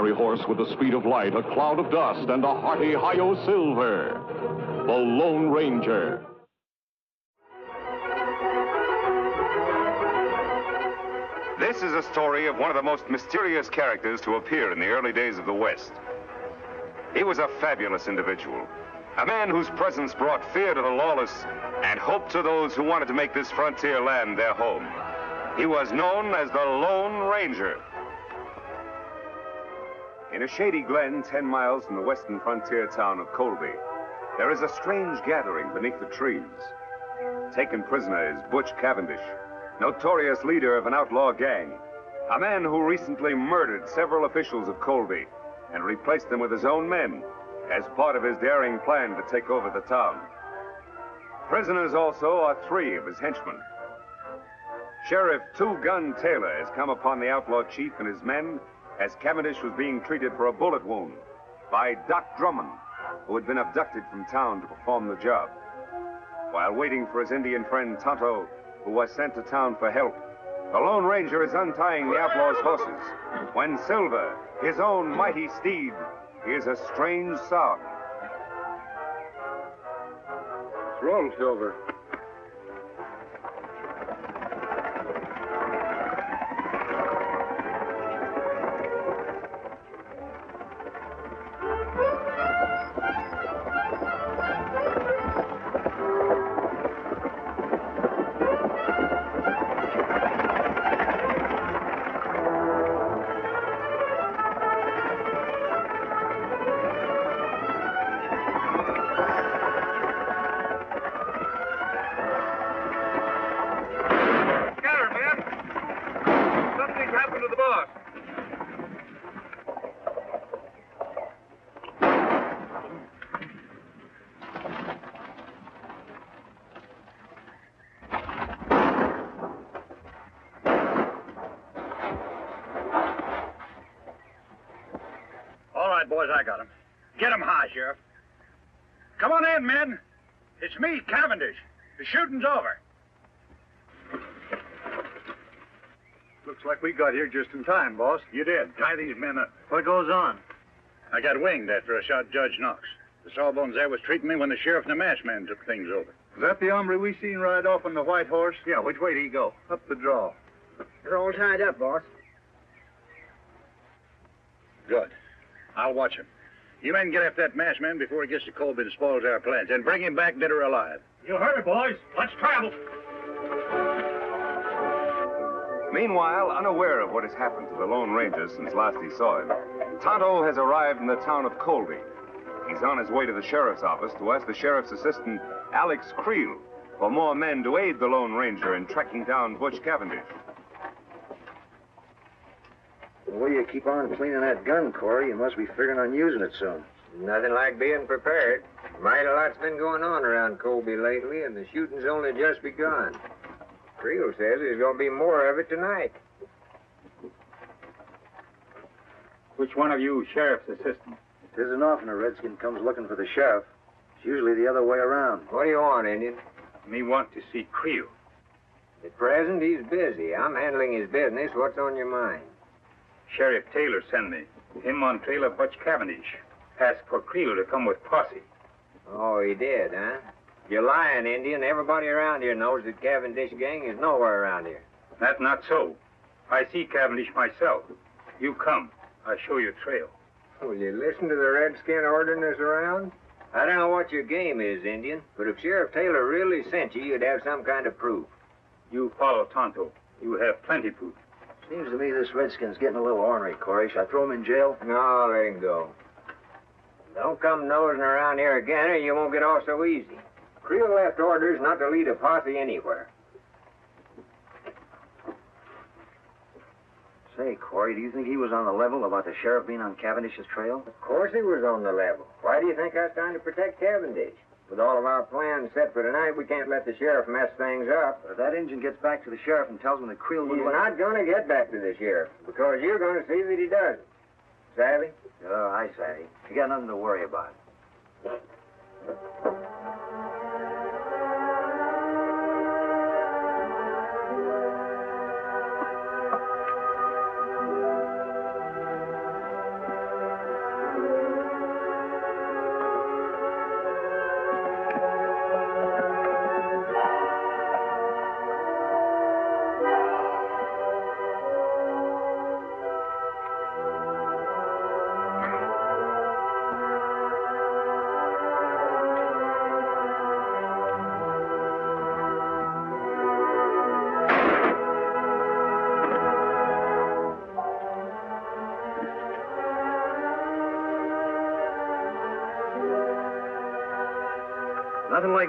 ordinary horse with the speed of light, a cloud of dust, and a hearty hi-yo silver. The Lone Ranger. This is a story of one of the most mysterious characters to appear in the early days of the West. He was a fabulous individual, a man whose presence brought fear to the lawless and hope to those who wanted to make this frontier land their home. He was known as the Lone Ranger. In a shady glen 10 miles from the western frontier town of Colby, there is a strange gathering beneath the trees. Taken prisoner is Butch Cavendish, notorious leader of an outlaw gang, a man who recently murdered several officials of Colby and replaced them with his own men as part of his daring plan to take over the town. Prisoners also are 3 of his henchmen. Sheriff Two-Gun Taylor has come upon the outlaw chief and his men as Cavendish was being treated for a bullet wound by Doc Drummond, who had been abducted from town to perform the job. While waiting for his Indian friend Tonto, who was sent to town for help, the Lone Ranger is untying the outlaw's horses when Silver, his own mighty steed, hears a strange sound. What's wrong, Silver? Boys, I got him. Get him high, Sheriff. Come on in, men. It's me, Cavendish. The shooting's over. Looks like we got here just in time, boss. You did. Tie these men up. What goes on? I got winged after I shot Judge Knox. The sawbones there was treating me when the sheriff and the masked man took things over. Is that the hombre we seen ride off on the white horse? Yeah, which way did he go? Up the draw. They're all tied up, boss. Good. I'll watch him. You men get after that masked man before he gets to Colby and spoils our plans, and bring him back dead or alive. You heard it, boys. Let's travel. Meanwhile, unaware of what has happened to the Lone Ranger since last he saw him, Tonto has arrived in the town of Colby. He's on his way to the sheriff's office to ask the sheriff's assistant, Alex Creel, for more men to aid the Lone Ranger in tracking down Butch Cavendish. The way you keep on cleaning that gun, Corey, you must be figuring on using it soon. Nothing like being prepared. Mighty lot's been going on around Colby lately, and the shooting's only just begun. Creel says there's going to be more of it tonight. Which one of you sheriff's assistant? It isn't often a redskin comes looking for the sheriff. It's usually the other way around. What do you want, Indian? Me want to see Creel. At present, he's busy. I'm handling his business. What's on your mind? Sheriff Taylor sent me. Him on trail of Butch Cavendish. Asked for Creel to come with posse. Oh, he did, huh? You're lying, Indian. Everybody around here knows that Cavendish gang is nowhere around here. That's not so. I see Cavendish myself. You come. I show you trail. Will you listen to the redskin ordering us around? I don't know what your game is, Indian, but if Sheriff Taylor really sent you, you'd have some kind of proof. You follow Tonto. You have plenty proof. Seems to me this redskin's getting a little ornery, Corey. Should I throw him in jail? No, let him go. Don't come nosing around here again, or you won't get off so easy. Creel left orders not to lead a posse anywhere. Say, Corey, do you think he was on the level about the sheriff being on Cavendish's trail? Of course he was on the level. Why do you think I was trying to protect Cavendish? With all of our plans set for tonight, we can't let the sheriff mess things up. But if that Injun gets back to the sheriff and tells him that Creel He's would... not going to get back to the sheriff, because you're going to see that he doesn't. Savvy? Oh, I savvy. You got nothing to worry about.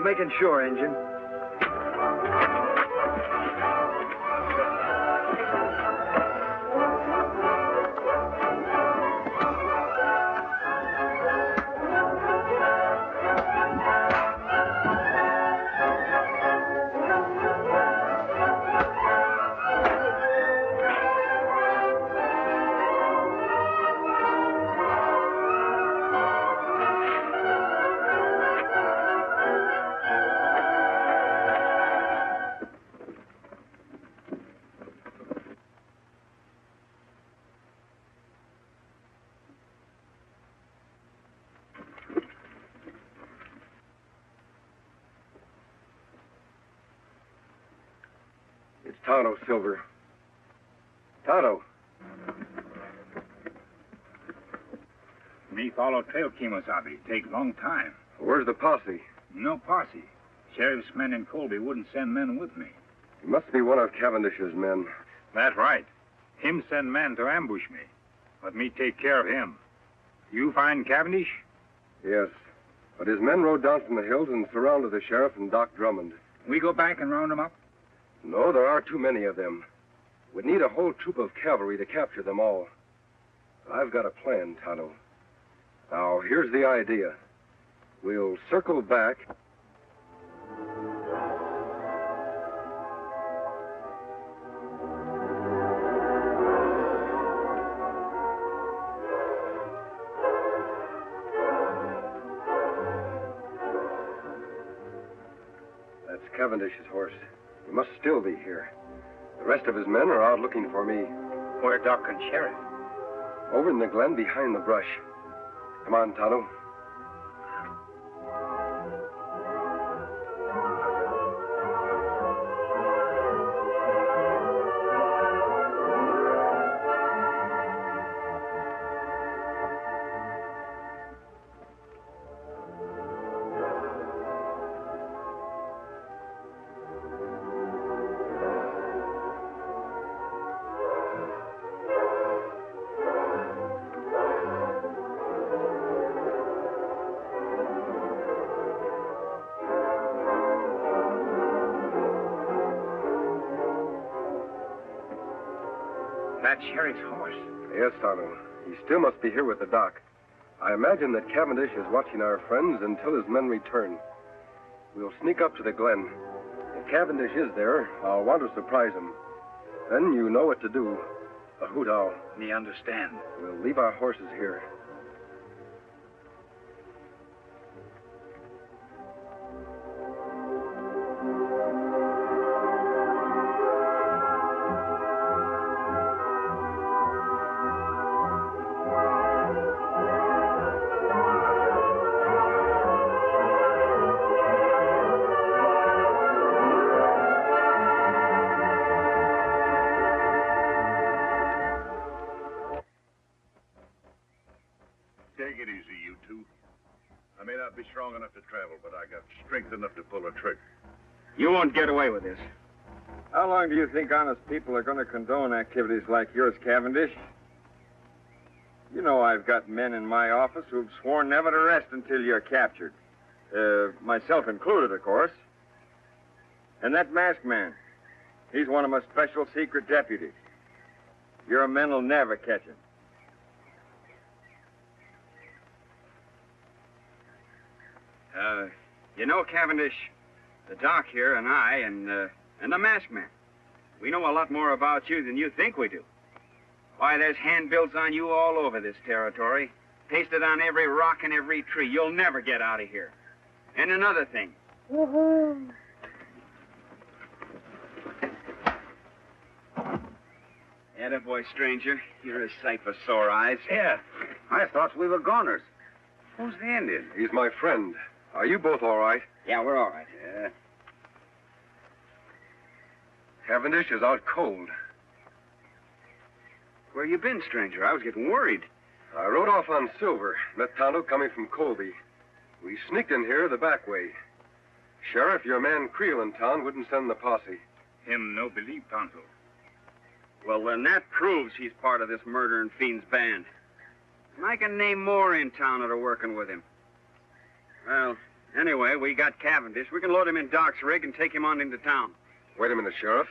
making sure, Injun. It's Tonto, Silver. Tonto. Me follow trail, Kimosabe. Take long time. Where's the posse? No posse. Sheriff's men in Colby wouldn't send men with me. It must be one of Cavendish's men. That's right. Him send men to ambush me. Let me take care of him. You find Cavendish? Yes. But his men rode down from the hills and surrounded the sheriff and Doc Drummond. We go back and round them up? No, there are too many of them. We'd need a whole troop of cavalry to capture them all. I've got a plan, Tonto. Now, here's the idea. We'll circle back. That's Cavendish's horse. He must still be here. The rest of his men are out looking for me. Where Doc and Sheriff? Over in the glen behind the brush. Come on, Tonto. That Sheriff's horse. Yes, Tonto. He still must be here with the doc. I imagine that Cavendish is watching our friends until his men return. We'll sneak up to the glen. If Cavendish is there, I'll want to surprise him. Then you know what to do. A hoot owl. Me understand. We'll leave our horses here. Take it easy, you two. I may not be strong enough to travel, but I got strength enough to pull a trigger. You won't get away with this. How long do you think honest people are going to condone activities like yours, Cavendish? You know I've got men in my office who've sworn never to rest until you're captured. Myself included, of course. And that masked man, he's one of my special secret deputies. Your men will never catch him. You know, Cavendish, the doc here and I and the masked man, we know a lot more about you than you think we do. Why, there's handbills on you all over this territory, pasted on every rock and every tree. You'll never get out of here. And another thing. Attaboy, stranger. You're a sight for sore eyes. Yeah, I thought we were goners. Who's the Indian? He's my friend. Are you both all right? Yeah, we're all right. Yeah. Cavendish is out cold. Where you been, stranger? I was getting worried. I rode off on Silver, met Tonto coming from Colby. We sneaked in here the back way. Sheriff, your man Creel in town wouldn't send the posse. Him no believe Tonto. Well, then that proves he's part of this murdering fiend's band. And I can name more in town that are working with him. Well, Anyway, we got Cavendish. We can load him in Doc's rig and take him on into town. Wait a minute, Sheriff.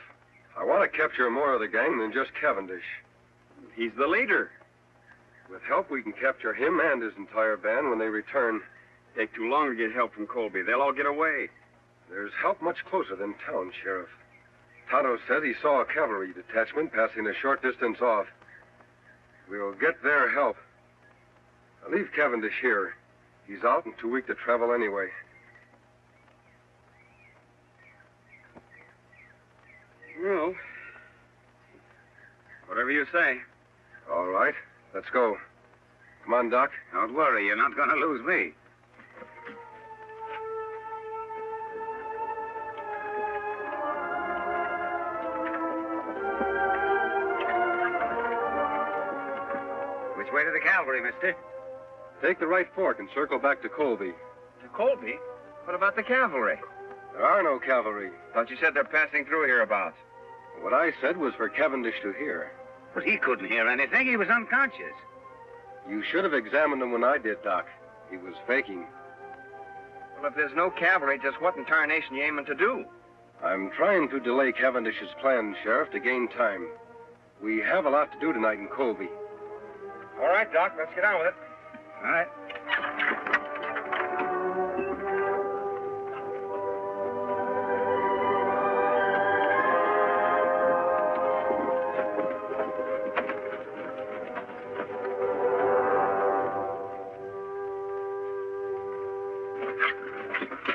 I want to capture more of the gang than just Cavendish. He's the leader. With help, we can capture him and his entire band when they return. Take too long to get help from Colby. They'll all get away. There's help much closer than town, Sheriff. Tonto said he saw a cavalry detachment passing a short distance off. We'll get their help. I'll leave Cavendish here. He's out and too weak to travel anyway. Well, whatever you say. All right, let's go. Come on, Doc. Don't worry, you're not going to lose me. Which way to the cavalry, mister? Take the right fork and circle back to Colby. To Colby? What about the cavalry? There are no cavalry. Thought you said they're passing through hereabouts. What I said was for Cavendish to hear. But he couldn't hear anything. He was unconscious. You should have examined him when I did, Doc. He was faking. Well, if there's no cavalry, just what in tarnation you aiming to do? I'm trying to delay Cavendish's plans, Sheriff, to gain time. We have a lot to do tonight in Colby. All right, Doc, let's get on with it. All right.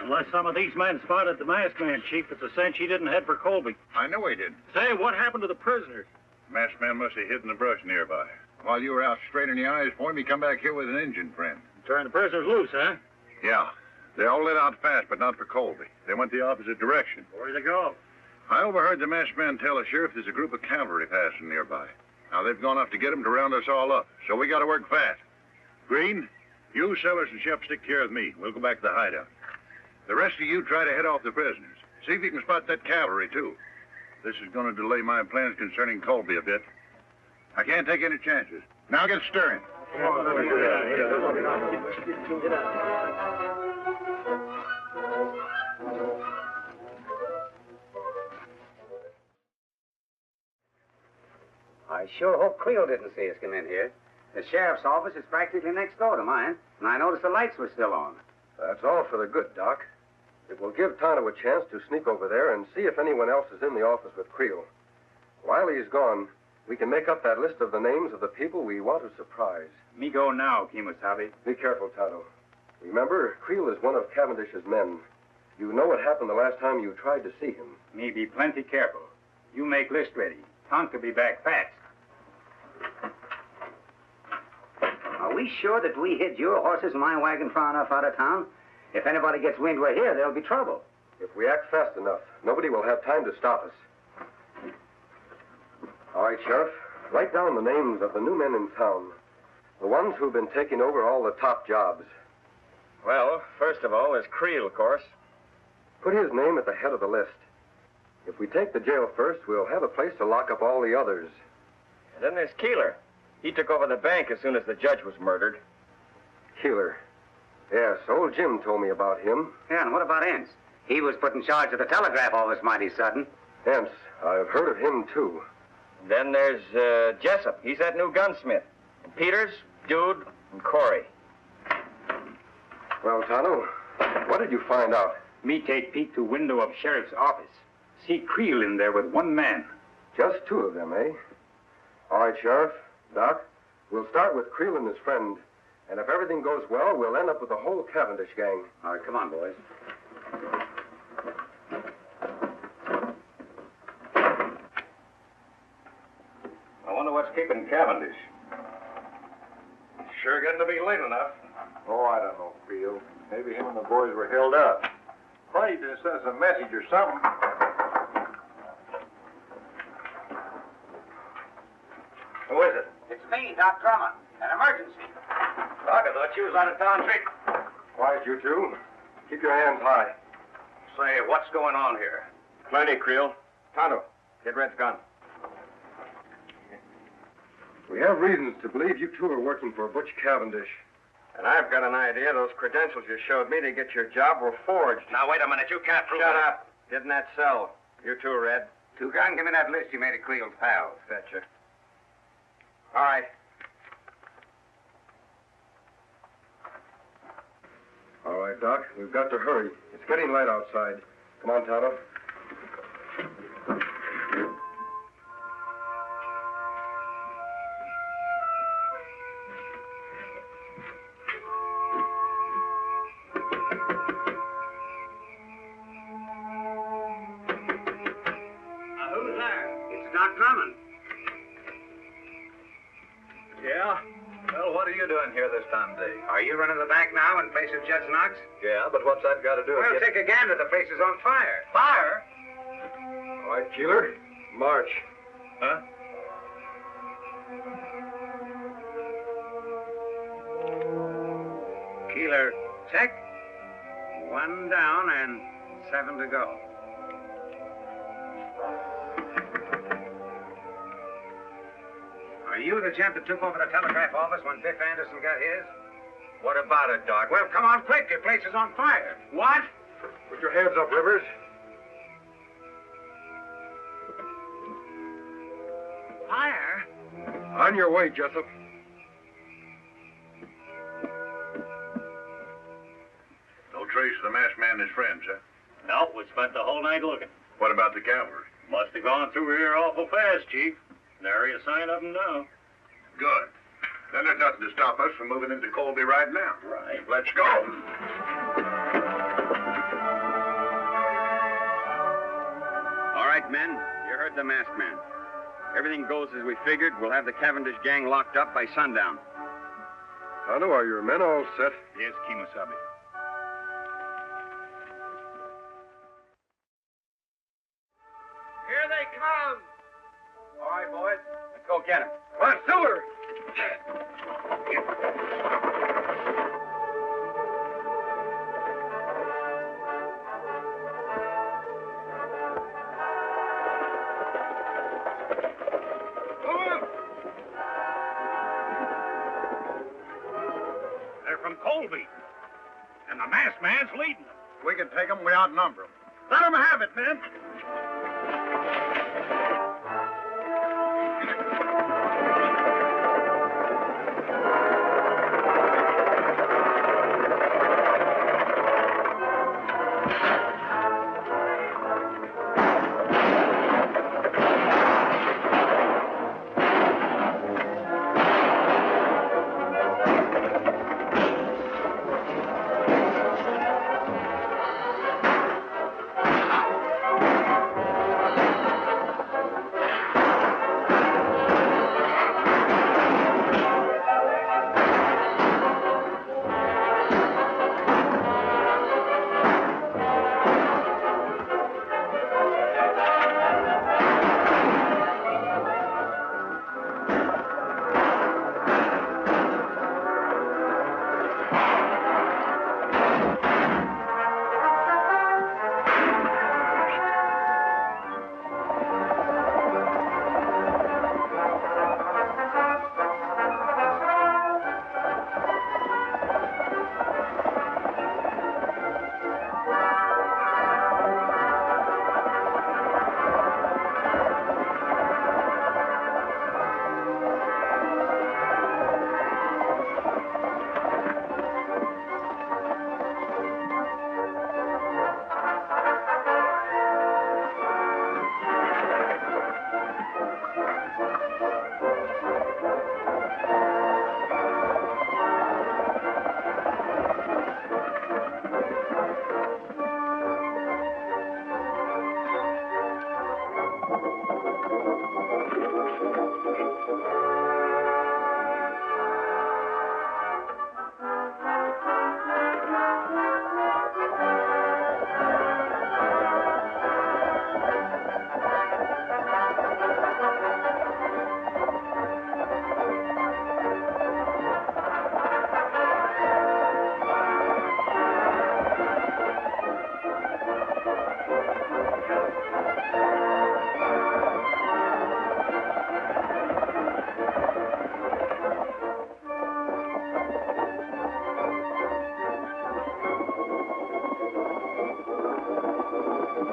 Unless some of these men spotted the masked man, Chief, it's a cinch he didn't head for Colby. I know he did. Say, what happened to the prisoners? Masked man must have hid in the brush nearby. While you were out straining the eyes for him, he come back here with an Indian friend. Turned the prisoners loose, huh? Yeah. They all lit out fast, but not for Colby. They went the opposite direction. Where'd they go? I overheard the masked man tell the sheriff there's a group of cavalry passing nearby. Now, they've gone off to get him to round us all up, so we got to work fast. Green, you, Sellers, and Shep stick here with me. We'll go back to the hideout. The rest of you try to head off the prisoners. See if you can spot that cavalry, too. This is going to delay my plans concerning Colby a bit. I can't take any chances. Now get stirring. I sure hope Creel didn't see us come in here. The sheriff's office is practically next door to mine, and I noticed the lights were still on. That's all for the good, Doc. It will give Tonto a chance to sneak over there and see if anyone else is in the office with Creel. While he's gone, we can make up that list of the names of the people we want to surprise. Me go now, Kemosabe. Be careful, Tonto. Remember, Creel is one of Cavendish's men. You know what happened the last time you tried to see him. Me be plenty careful. You make list ready. Tonto be back fast. Are we sure that we hid your horses and my wagon far enough out of town? If anybody gets wind we're here, there'll be trouble. If we act fast enough, nobody will have time to stop us. All right, Sheriff. Write down the names of the new men in town. The ones who've been taking over all the top jobs. Well, first of all, there's Creel, of course. Put his name at the head of the list. If we take the jail first, we'll have a place to lock up all the others. And then there's Keeler. He took over the bank as soon as the judge was murdered. Keeler. Yes, old Jim told me about him. Yeah, and what about Ince? He was put in charge of the telegraph office mighty sudden. Hence, I've heard of him, too. Then there's Jessup. He's that new gunsmith. And Peters, Dude, and Corey. Well, Tonto, what did you find out? Me take Pete to window of sheriff's office. See Creel in there with one man. Just two of them, eh? All right, Sheriff. Doc, we'll start with Creel and his friend. And if everything goes well, we'll end up with the whole Cavendish gang. All right, come on, boys. I wonder what's keeping Cavendish. Sure getting to be late enough. Oh, I don't know, Creel. Maybe him and the boys were held up. Probably just sent us a message or something. Who is it? It's me, Doc Drummond. An emergency. Doc, I thought you was out of town trick. Quiet, you two. Keep your hands high. Say, what's going on here? Plenty, Creel. Tonto, get Red's gun. We have reasons to believe you two are working for Butch Cavendish. And I've got an idea those credentials you showed me to get your job were forged. Now, wait a minute. You can't prove Shut that. up. Didn't that sell? You too, Red. Toucan, give me that list you made of Creel's pals. Betcha. All right. All right, Doc. We've got to hurry. It's getting light outside. Come on, Tonto. Who's there? It's Doc Drummond. Yeah? Well, what are you doing here this time of day? Are you running the bank now in place of Judge Knox? Yeah, but what's that got to do with Well, it? take a gander. The place is on fire. Fire? All right, Keeler. March. Huh? Keeler, check. 1 down and 7 to go. Are you the gent that took over the telegraph office when Biff Anderson got his? What about it, Doc? Well, come on quick. Your place is on fire. What? Put your hands up, Rivers. Fire? On your way, Jessup. No trace of the masked man and his friends, huh? No, we spent the whole night looking. What about the cavalry? Must have gone through here awful fast, Chief. Nary a sign of them now. Good. Then there's nothing to stop us from moving into Colby right now. Right. Let's go. All right, men. You heard the masked man. Everything goes as we figured. We'll have the Cavendish gang locked up by sundown. Tonto, are your men all set? Yes, Kimasabi. Here they come. All right, boys. Let's go get them. Come on, Silver! They're from Colby. And the masked man's leading them. We can take them. We outnumber them. Let them have it, men. You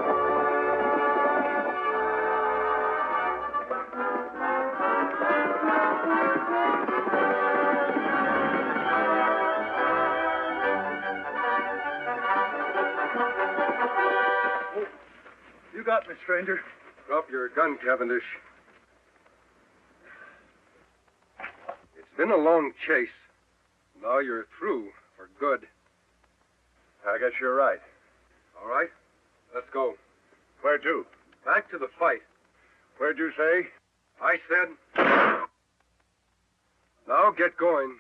got me, stranger. Drop your gun, Cavendish. It's been a long chase. Now you're through for good. I guess you're right. All right? Let's go. Where to? Back to the fight. Where'd you say? I said... Now get going.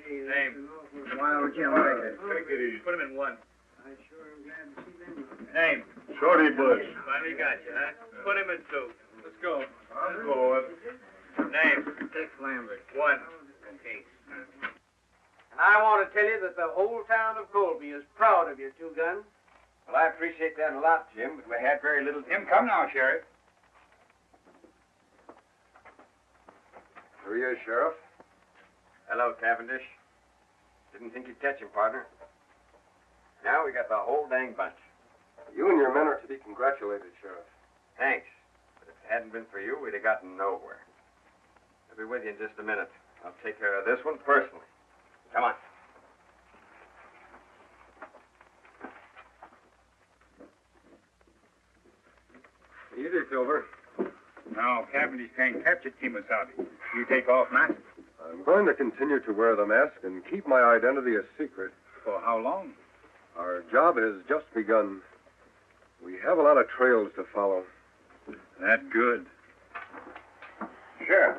Name. Wild Jim Baker. Take it easy. Put him in one. I sure am glad to see them. Name. Shorty Bush. Finally got you, huh? Put him in two. Let's go. I'm going. Name. Dick Lambert. One. Okay. And I want to tell you that the whole town of Colby is proud of your two guns. Well, I appreciate that a lot, Jim, but we had very little... Jim, come now, Sheriff. Here he is, Sheriff. Hello, Cavendish. Didn't think you'd catch him, partner. Now we got the whole dang bunch. You and your men are to be congratulated, Sheriff. Thanks. But if it hadn't been for you, we'd have gotten nowhere. I'll be with you in just a minute. I'll take care of this one personally. Come on. Easy, Silver. Now, Cavendish can't capture Timothy. You take off now. I'm going to continue to wear the mask and keep my identity a secret. For how long? Our job has just begun. We have a lot of trails to follow. That's good. Sheriff,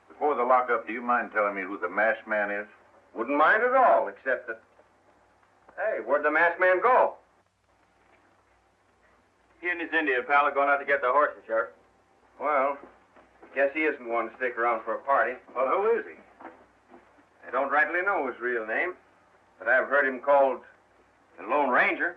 before the lockup, do you mind telling me who the masked man is? Wouldn't mind at all, except that... Hey, where'd the masked man go? He and his Indian pal are going out to get the horses, Sheriff. Well, guess he isn't one to stick around for a party. Well, who is he? I don't rightly know his real name, but I've heard him called the Lone Ranger.